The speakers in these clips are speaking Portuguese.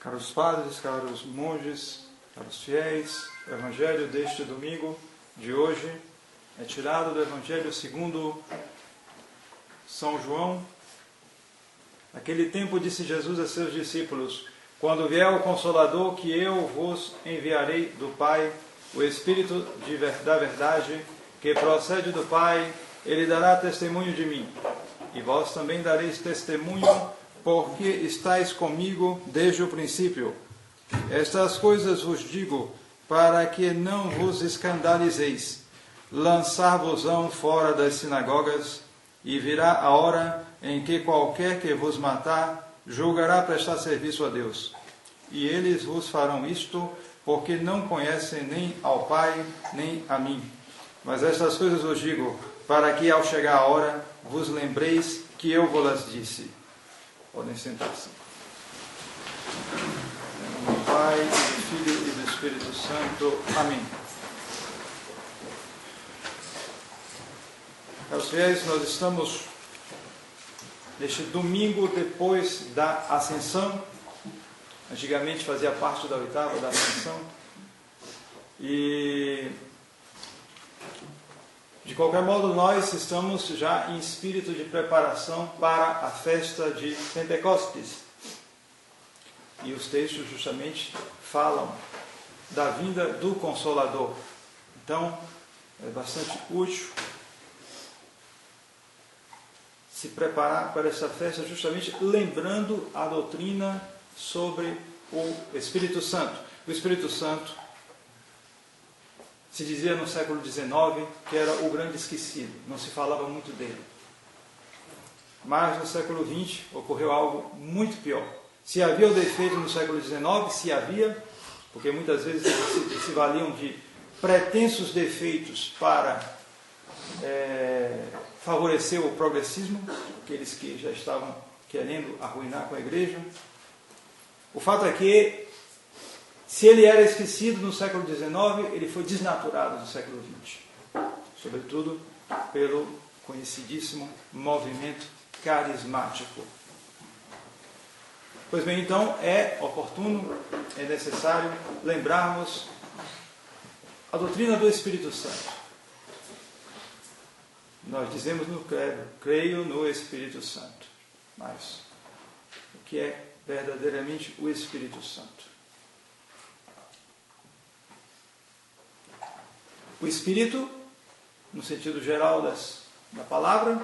Caros padres, caros monges, caros fiéis, o Evangelho deste domingo de hoje é tirado do Evangelho segundo São João. Naquele tempo disse Jesus a seus discípulos: quando vier o Consolador que eu vos enviarei do Pai, o Espírito da verdade, que procede do Pai, ele dará testemunho de mim. E vós também dareis testemunho, porque estáis comigo desde o princípio. Estas coisas vos digo, para que não vos escandalizeis. Lançar-vos-ão fora das sinagogas, e virá a hora em que qualquer que vos matar, julgará prestar serviço a Deus. E eles vos farão isto, porque não conhecem nem ao Pai, nem a mim. Mas estas coisas vos digo, para que ao chegar a hora, vos lembreis que eu vos disse. Podem sentar-se. Em nome do Pai, do Filho e do Espírito Santo. Amém. Caros fiéis, nós estamos neste domingo depois da Ascensão. Antigamente fazia parte da oitava da Ascensão. E de qualquer modo, nós estamos já em espírito de preparação para a festa de Pentecostes. E os textos justamente falam da vinda do Consolador. Então, é bastante útil se preparar para essa festa, justamente lembrando a doutrina sobre o Espírito Santo. O Espírito Santo se dizia no século XIX que era o grande esquecido, não se falava muito dele. Mas no século XX ocorreu algo muito pior. Se havia o defeito no século XIX, se havia, porque muitas vezes se valiam de pretensos defeitos para favorecer o progressismo, aqueles que já estavam querendo arruinar com a igreja. O fato é que, se ele era esquecido no século XIX, ele foi desnaturado no século XX. Sobretudo pelo conhecidíssimo movimento carismático. Pois bem, então, é oportuno, é necessário lembrarmos a doutrina do Espírito Santo. Nós dizemos no credo, creio no Espírito Santo. Mas o que é verdadeiramente o Espírito Santo? O Espírito, no sentido geral da palavra,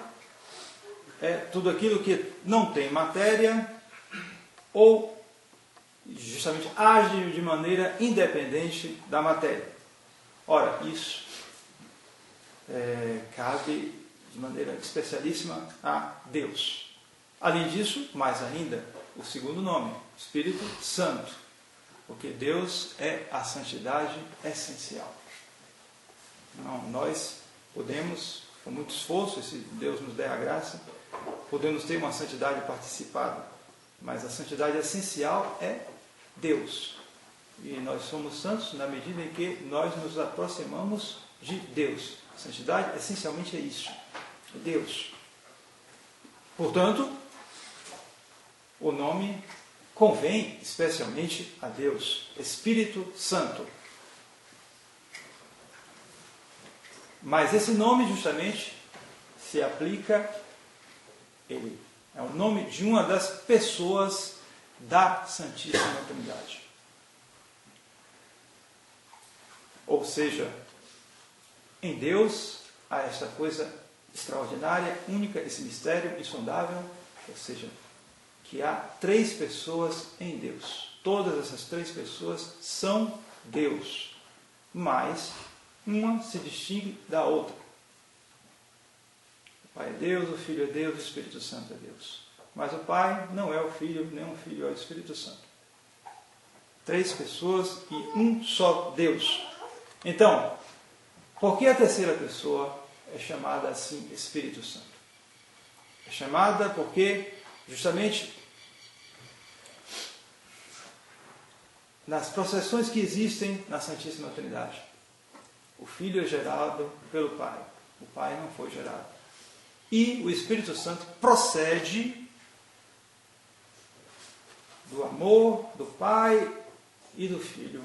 é tudo aquilo que não tem matéria ou justamente age de maneira independente da matéria. Ora, isso cabe de maneira especialíssima a Deus. Além disso, mais ainda, o segundo nome, Espírito Santo, porque Deus é a santidade essencial. Não, nós podemos, com muito esforço, se Deus nos der a graça, podemos ter uma santidade participada, mas a santidade essencial é Deus. E nós somos santos na medida em que nós nos aproximamos de Deus. A santidade essencialmente é isso, é Deus. Portanto, o nome convém especialmente a Deus, Espírito Santo. Mas esse nome justamente se aplica, ele é o nome de uma das pessoas da Santíssima Trindade. Ou seja, em Deus há esta coisa extraordinária, única, esse mistério insondável, ou seja, que há três pessoas em Deus. Todas essas três pessoas são Deus, mas uma se distingue da outra. O Pai é Deus, o Filho é Deus, o Espírito Santo é Deus. Mas o Pai não é o Filho, nem o Filho é o Espírito Santo. Três pessoas e um só Deus. Então, por que a terceira pessoa é chamada assim Espírito Santo? É chamada porque, justamente, nas processões que existem na Santíssima Trindade, o Filho é gerado pelo Pai. O Pai não foi gerado. E o Espírito Santo procede do amor do Pai e do Filho.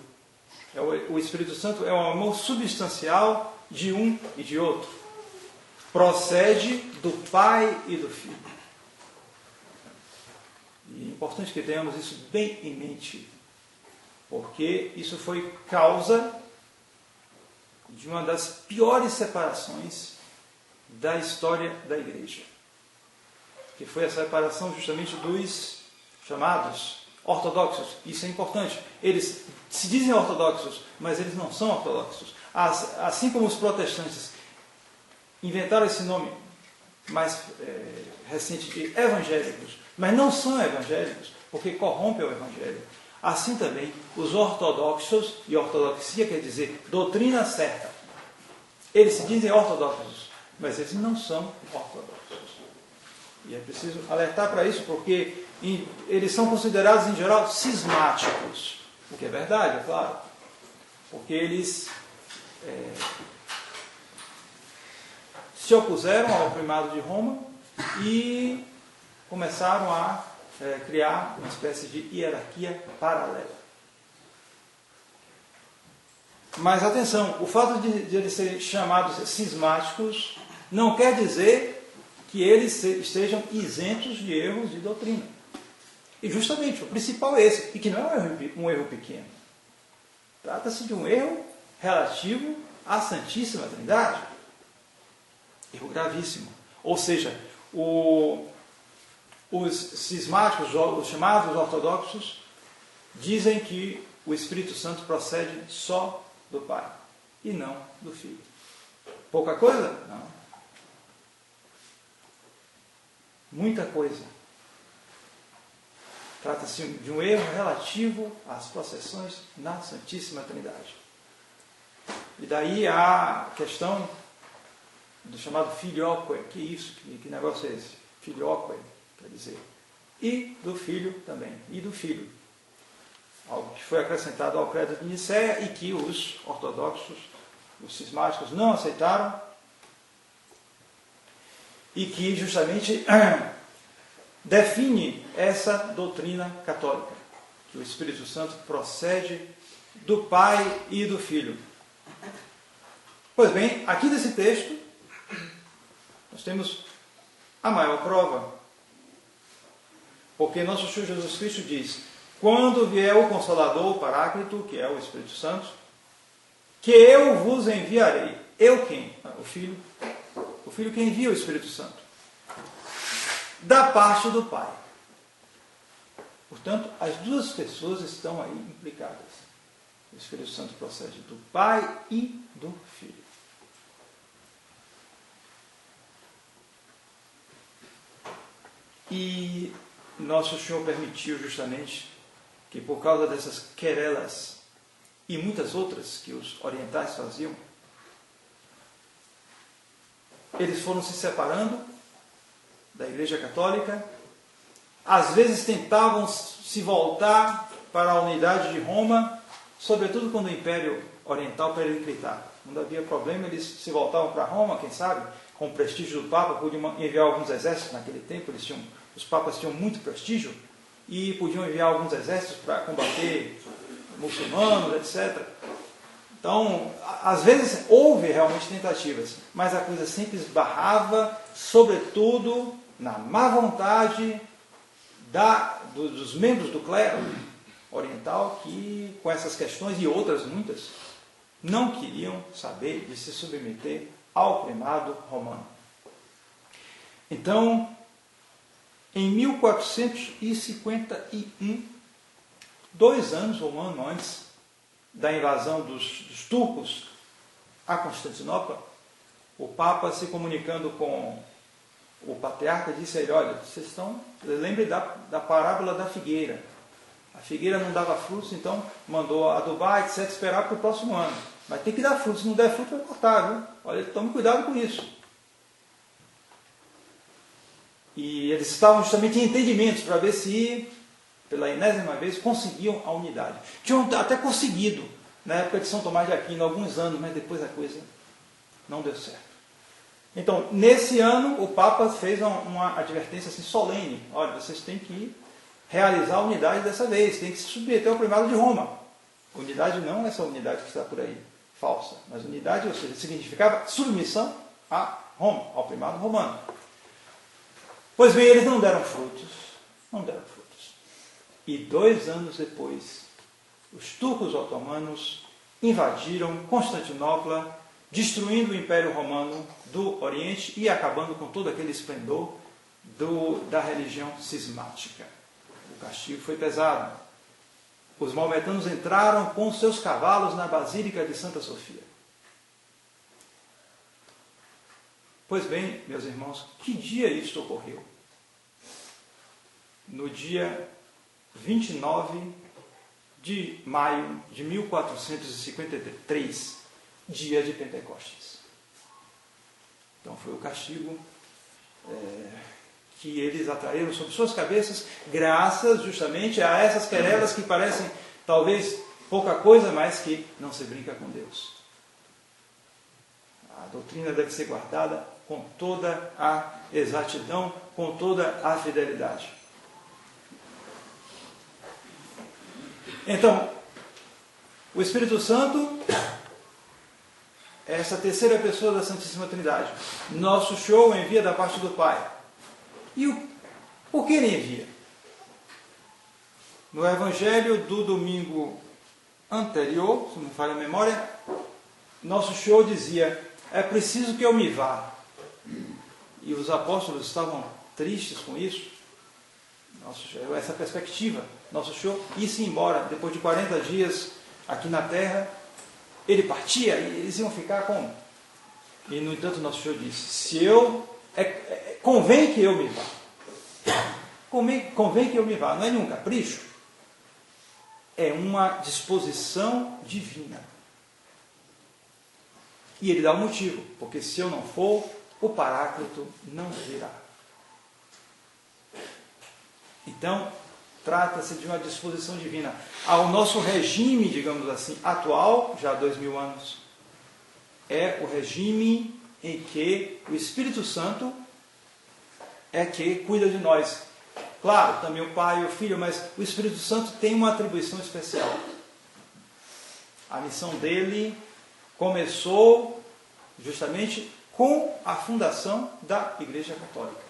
O Espírito Santo é um amor substancial de um e de outro. Procede do Pai e do Filho. E é importante que tenhamos isso bem em mente, porque isso foi causa de uma das piores separações da história da Igreja, que foi a separação justamente dos chamados ortodoxos. Isso é importante. Eles se dizem ortodoxos, mas eles não são ortodoxos. Assim como os protestantes inventaram esse nome mais recente de evangélicos, mas não são evangélicos, porque corrompem o evangelho. Assim também, os ortodoxos, e ortodoxia quer dizer doutrina certa, eles se dizem ortodoxos, mas eles não são ortodoxos. E é preciso alertar para isso, porque eles são considerados, em geral, cismáticos, o que é verdade, é claro, porque eles se opuseram ao primado de Roma e começaram a criar uma espécie de hierarquia paralela. Mas atenção, o fato de eles serem chamados cismáticos não quer dizer que eles estejam isentos de erros de doutrina. E justamente, o principal é esse, e que não é um erro pequeno. Trata-se de um erro relativo à Santíssima Trindade. Erro gravíssimo. Ou seja, os cismáticos, os chamados ortodoxos, dizem que o Espírito Santo procede só do Pai e não do Filho. Pouca coisa? Não. Muita coisa. Trata-se de um erro relativo às processões na Santíssima Trindade. E daí a questão do chamado filioque. Que isso? Que negócio é esse? Filioque, quer dizer. E do Filho também. E do Filho. Algo que foi acrescentado ao credo de Nicéia e que os ortodoxos, os cismáticos, não aceitaram. E que justamente define essa doutrina católica, que o Espírito Santo procede do Pai e do Filho. Pois bem, aqui nesse texto, nós temos a maior prova, porque nosso Senhor Jesus Cristo diz: quando vier o Consolador, o Paráclito, que é o Espírito Santo, que eu vos enviarei. Eu quem? O Filho. O Filho que envia o Espírito Santo. Da parte do Pai. Portanto, as duas pessoas estão aí implicadas. O Espírito Santo procede do Pai e do Filho. E nosso Senhor permitiu justamente que, por causa dessas querelas e muitas outras que os orientais faziam, eles foram se separando da Igreja Católica, às vezes tentavam se voltar para a unidade de Roma, sobretudo quando o Império Oriental periclitava. Quando havia problema, eles se voltavam para Roma, quem sabe, com o prestígio do Papa, podiam enviar alguns exércitos naquele tempo, os papas tinham muito prestígio, e podiam enviar alguns exércitos para combater muçulmanos, etc. Então, às vezes houve realmente tentativas, mas a coisa sempre esbarrava, sobretudo, na má vontade dos membros do clero oriental, que com essas questões e outras muitas, não queriam saber de se submeter ao primado romano. Então, em 1451, 2 anos ou um ano antes da invasão dos turcos a Constantinopla, o Papa, se comunicando com o patriarca, disse a ele: olha, vocês estão... Lembre da parábola da figueira. A figueira não dava frutos, então mandou adubar, etc., esperar para o próximo ano. Mas tem que dar frutos, se não der fruto vai cortar, viu? Olha, tome cuidado com isso. E eles estavam justamente em entendimentos para ver se, pela enésima vez, conseguiam a unidade. Tinham até conseguido, na época de São Tomás de Aquino, alguns anos, mas depois a coisa não deu certo. Então, nesse ano, o Papa fez uma advertência assim, solene: olha, vocês têm que realizar a unidade dessa vez, tem que se submeter ao primado de Roma. Unidade não é essa unidade que está por aí, falsa, mas unidade, ou seja, significava submissão a Roma, ao primado romano. Pois bem, eles não deram frutos, não deram frutos. E 2 anos depois, os turcos otomanos invadiram Constantinopla, destruindo o Império Romano do Oriente e acabando com todo aquele esplendor da religião cismática. O castigo foi pesado. Os maometanos entraram com seus cavalos na Basílica de Santa Sofia. Pois bem, meus irmãos, que dia isto ocorreu? No dia 29 de maio de 1453, dia de Pentecostes. Então foi o castigo que eles atraíram sobre suas cabeças, graças justamente a essas querelas que parecem talvez pouca coisa, mas que não se brinca com Deus. A doutrina deve ser guardada com toda a exatidão, com toda a fidelidade. Então, o Espírito Santo é essa terceira pessoa da Santíssima Trindade. Nosso show envia da parte do Pai. E por que ele envia? No Evangelho do domingo anterior, se não me falha a memória, nosso show dizia: é preciso que eu me vá. E os apóstolos estavam tristes com isso. Essa perspectiva, nosso show ia-se embora. Depois de 40 dias aqui na terra, ele partia e eles iam ficar como? E no entanto nosso show disse: convém que eu me vá. Convém que eu me vá. Não é nenhum capricho. É uma disposição divina. E ele dá um motivo. Porque se eu não for, o Paráclito não virá. Então, trata-se de uma disposição divina. Ao nosso regime, digamos assim, atual, já há 2000 anos, é o regime em que o Espírito Santo é que cuida de nós. Claro, também o Pai e o Filho, mas o Espírito Santo tem uma atribuição especial. A missão dele começou justamente com a fundação da Igreja Católica.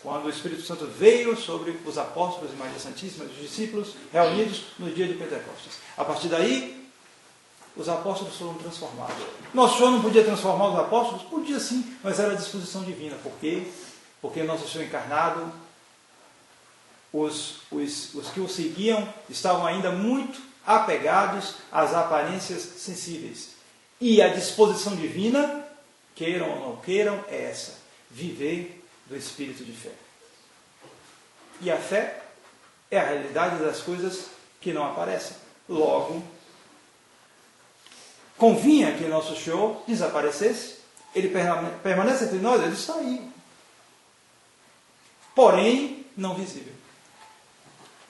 Quando o Espírito Santo veio sobre os apóstolos e Maria Santíssima, os discípulos reunidos no dia de Pentecostes. A partir daí, os apóstolos foram transformados. Nosso Senhor não podia transformar os apóstolos? Podia sim, mas era a disposição divina. Por quê? Porque Nosso Senhor encarnado, os que o seguiam estavam ainda muito apegados às aparências sensíveis. E a disposição divina, queiram ou não queiram, é essa: viver do espírito de fé. E a fé é a realidade das coisas que não aparecem. Logo, convinha que nosso Senhor desaparecesse. Ele permanece entre nós, ele está aí. Porém, não visível.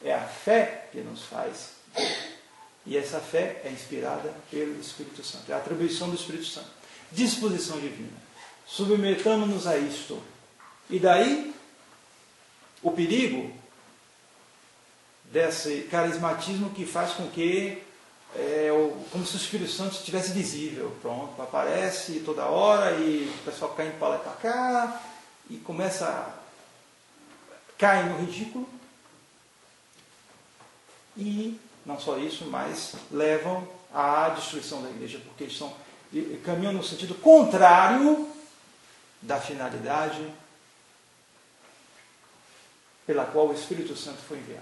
É a fé que nos faz. E essa fé é inspirada pelo Espírito Santo. É a atribuição do Espírito Santo. Disposição divina. Submetamos-nos a isto. E daí, o perigo desse carismatismo que faz com que, como se o Espírito Santo estivesse visível. Pronto, aparece toda hora e o pessoal cai para lá e para cá e cai no ridículo. E não só isso, mas levam à destruição da igreja, porque eles caminham no sentido contrário da finalidade pela qual o Espírito Santo foi enviado,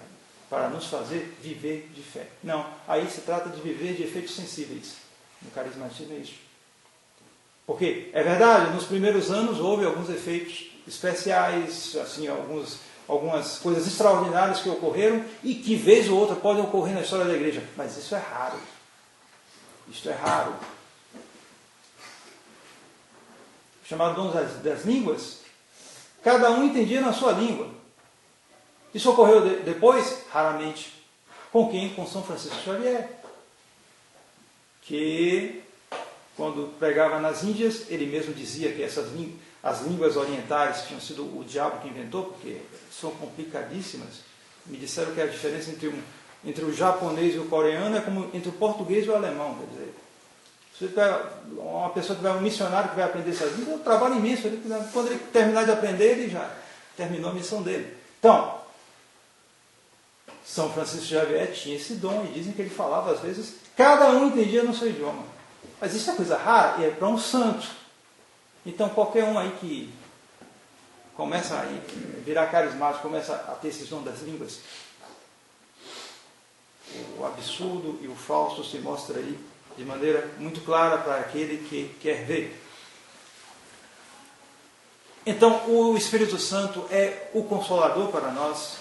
para nos fazer viver de fé. Não, aí se trata de viver de efeitos sensíveis. No carismatismo é isso. Porque, é verdade, nos primeiros anos houve alguns efeitos especiais, assim, algumas coisas extraordinárias que ocorreram e que, vez ou outra, podem ocorrer na história da igreja. Mas isso é raro. Isto é raro. O chamado dom das línguas, cada um entendia na sua língua. Isso ocorreu depois? Raramente. Com quem? Com São Francisco Xavier. Que, quando pregava nas Índias, ele mesmo dizia que as línguas orientais tinham sido o diabo que inventou, porque são complicadíssimas. Me disseram que a diferença entre o japonês e o coreano é como entre o português e o alemão. Quer dizer, se uma pessoa que vai, um missionário que vai aprender essas línguas, é um trabalho imenso. Quando ele terminar de aprender, ele já terminou a missão dele. Então, São Francisco Xavier tinha esse dom, e dizem que ele falava às vezes, cada um entendia no seu idioma. Mas isso é coisa rara, e é para um santo. Então qualquer um aí que começa a virar carismático, começa a ter esses dons das línguas, o absurdo e o falso se mostra aí de maneira muito clara para aquele que quer ver. Então o Espírito Santo é o Consolador para nós.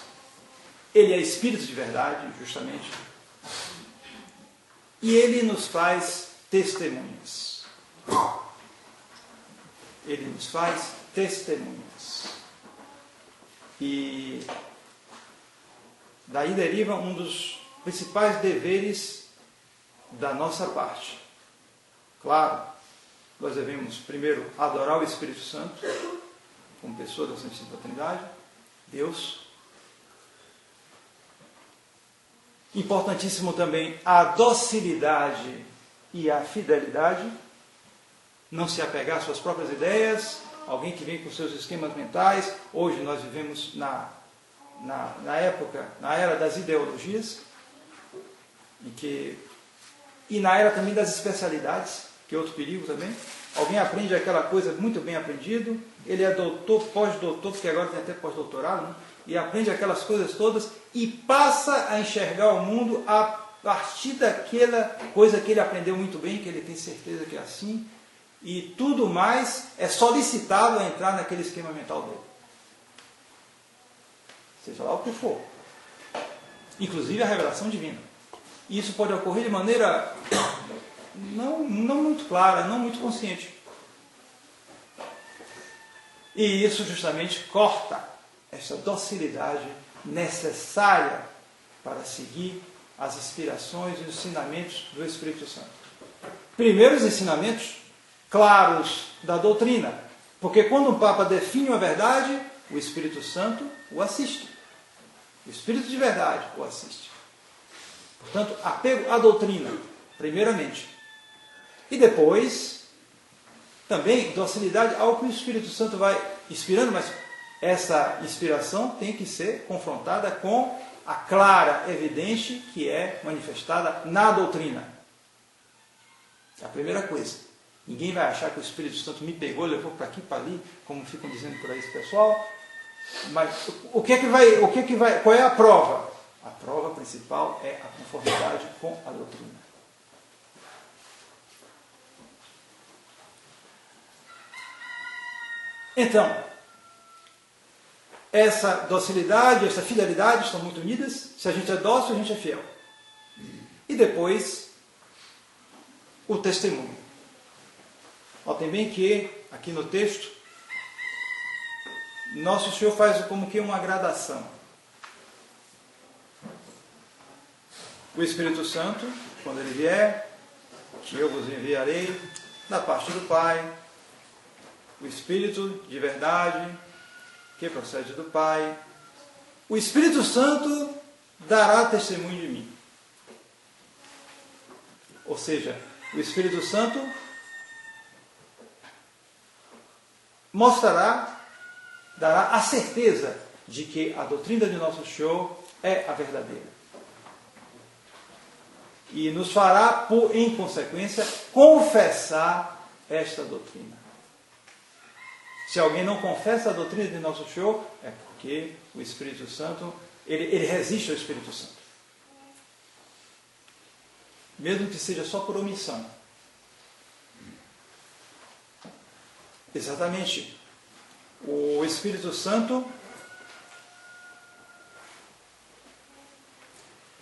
Ele é Espírito de verdade, justamente. E ele nos faz testemunhas. Ele nos faz testemunhas. E daí deriva um dos principais deveres da nossa parte. Claro, nós devemos primeiro adorar o Espírito Santo, como pessoa da Santíssima Trindade, Deus. Importantíssimo também a docilidade e a fidelidade, não se apegar às suas próprias ideias, alguém que vem com seus esquemas mentais. Hoje nós vivemos na era das ideologias, e na era também das especialidades, que é outro perigo também. Alguém aprende aquela coisa muito bem aprendido, ele é doutor, pós-doutor, porque agora tem até pós-doutorado, né? E aprende aquelas coisas todas e passa a enxergar o mundo a partir daquela coisa que ele aprendeu muito bem, que ele tem certeza que é assim, e tudo mais é solicitado a entrar naquele esquema mental dele. Seja lá o que for. Inclusive a revelação divina. E isso pode ocorrer de maneira não muito clara, não muito consciente. E isso justamente corta essa docilidade necessária para seguir as inspirações e os ensinamentos do Espírito Santo. Primeiro, os ensinamentos claros da doutrina, porque quando um Papa define uma verdade, o Espírito Santo o assiste. O Espírito de verdade o assiste. Portanto, apego à doutrina, primeiramente. E depois, também, docilidade ao que o Espírito Santo vai inspirando, mas essa inspiração tem que ser confrontada com a clara evidência que é manifestada na doutrina. É a primeira coisa. Ninguém vai achar que o Espírito Santo me pegou, levou para aqui, para ali, como ficam dizendo por aí esse pessoal. Mas qual é a prova? A prova principal é a conformidade com a doutrina. Então, essa docilidade, essa fidelidade estão muito unidas. Se a gente é dócil, a gente é fiel. E depois, o testemunho. Notem bem que, aqui no texto, Nosso Senhor faz como que uma gradação. O Espírito Santo, quando ele vier, que eu vos enviarei da parte do Pai, o Espírito de verdade, que procede do Pai, o Espírito Santo dará testemunho de mim. Ou seja, o Espírito Santo dará a certeza de que a doutrina de Nosso Senhor é a verdadeira. E nos fará, em consequência, confessar esta doutrina. Se alguém não confessa a doutrina de Nosso Senhor, é porque o Espírito Santo, ele resiste ao Espírito Santo. Mesmo que seja só por omissão. Exatamente. O Espírito Santo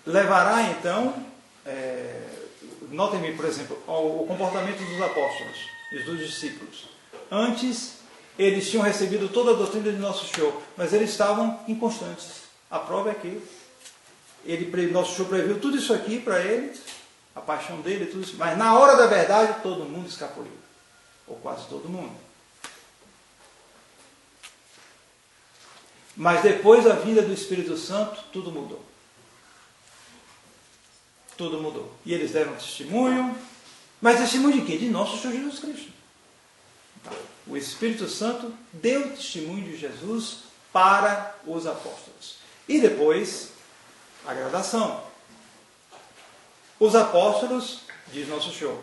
levará então, notem-me, por exemplo, o comportamento dos apóstolos e dos discípulos. Antes, eles tinham recebido toda a doutrina de Nosso Senhor, mas eles estavam inconstantes. A prova é que Nosso Senhor previu tudo isso aqui para eles, a paixão dele, tudo isso, mas na hora da verdade todo mundo escapuliu, ou quase todo mundo. Mas depois da vinda do Espírito Santo, tudo mudou. Tudo mudou. E eles deram testemunho. Mas testemunho de quem? De nosso Senhor Jesus Cristo. Então, o Espírito Santo deu testemunho de Jesus para os apóstolos. E depois, a gradação. Os apóstolos, diz nosso Senhor.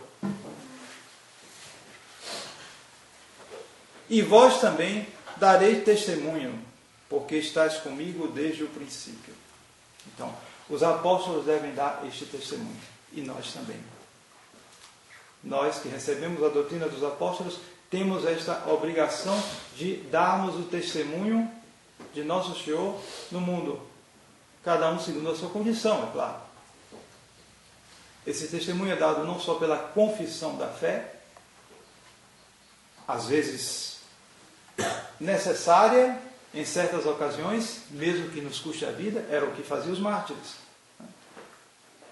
E vós também dareis testemunho, porque estáis comigo desde o princípio. Então, os apóstolos devem dar este testemunho. E nós também. Nós que recebemos a doutrina dos apóstolos, temos esta obrigação de darmos o testemunho de nosso Senhor no mundo. Cada um segundo a sua condição, é claro. Esse testemunho é dado não só pela confissão da fé, às vezes necessária em certas ocasiões, mesmo que nos custe a vida, era o que faziam os mártires.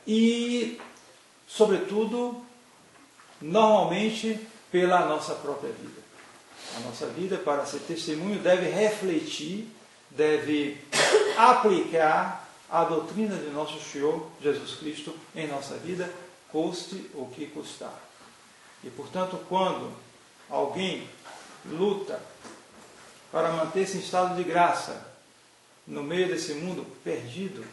E, sobretudo, normalmente pela nossa própria vida. A nossa vida, para ser testemunho, deve refletir, deve aplicar a doutrina de nosso Senhor Jesus Cristo em nossa vida, custe o que custar. E, portanto, quando alguém luta para manter-se em estado de graça no meio desse mundo perdido,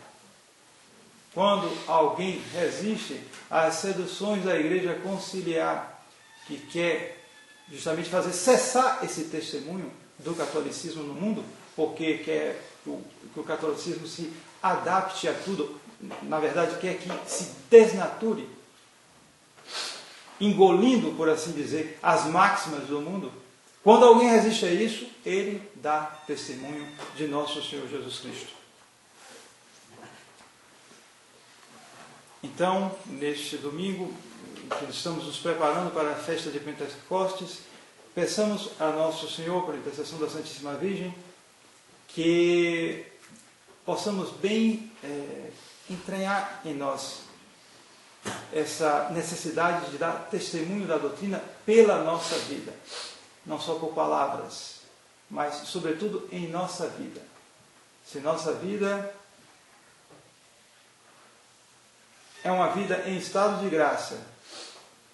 quando alguém resiste às seduções da igreja conciliar, que quer justamente fazer cessar esse testemunho do catolicismo no mundo, porque quer que o catolicismo se adapte a tudo, na verdade quer que se desnature, engolindo, por assim dizer, as máximas do mundo. Quando alguém resiste a isso, ele dá testemunho de nosso Senhor Jesus Cristo. Então, neste domingo, que estamos nos preparando para a festa de Pentecostes, peçamos a nosso Senhor, por intercessão da Santíssima Virgem, que possamos bem entranhar em nós essa necessidade de dar testemunho da doutrina pela nossa vida. Não só por palavras, mas, sobretudo, em nossa vida. Se nossa vida é uma vida em estado de graça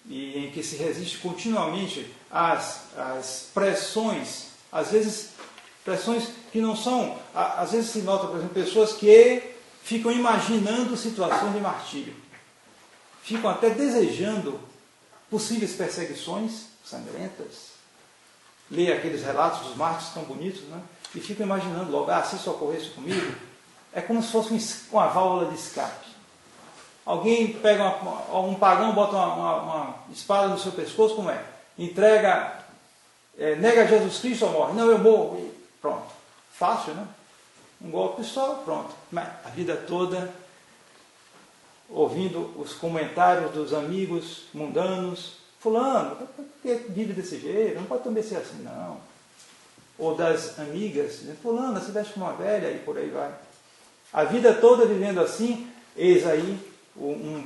e em que se resiste continuamente às pressões, às vezes pressões que não são, às vezes se nota, por exemplo, pessoas que ficam imaginando situações de martírio, ficam até desejando possíveis perseguições sangrentas, lê aqueles relatos dos mártires tão bonitos, né? E ficam imaginando logo, se isso ocorresse comigo, é como se fosse uma válvula de escape. Alguém pega um pagão, bota uma espada no seu pescoço, como é? Entrega, nega Jesus Cristo ou morre? Não, eu morro. E pronto. Fácil, né? Um golpe só, pronto. Mas a vida toda, ouvindo os comentários dos amigos mundanos, fulano, por que vive desse jeito? Não pode também ser assim, não. Ou das amigas, fulano, se veste como uma velha, e por aí vai. A vida toda vivendo assim, eis aí um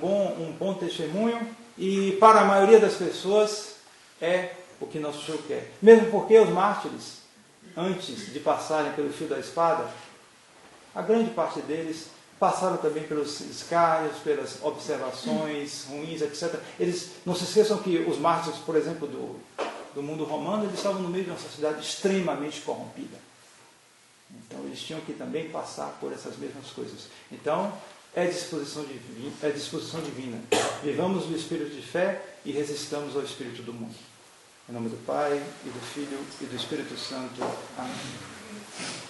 bom testemunho, e para a maioria das pessoas é o que nosso Senhor quer. Mesmo porque os mártires, antes de passarem pelo fio da espada, a grande parte deles passaram também pelos escárnios, pelas observações ruins, etc. Eles, não se esqueçam que os mártires, por exemplo, do mundo romano, eles estavam no meio de uma sociedade extremamente corrompida. Então, eles tinham que também passar por essas mesmas coisas. Então, é disposição divina. Vivamos o espírito de fé e resistamos ao espírito do mundo. Em nome do Pai, e do Filho, e do Espírito Santo. Amém.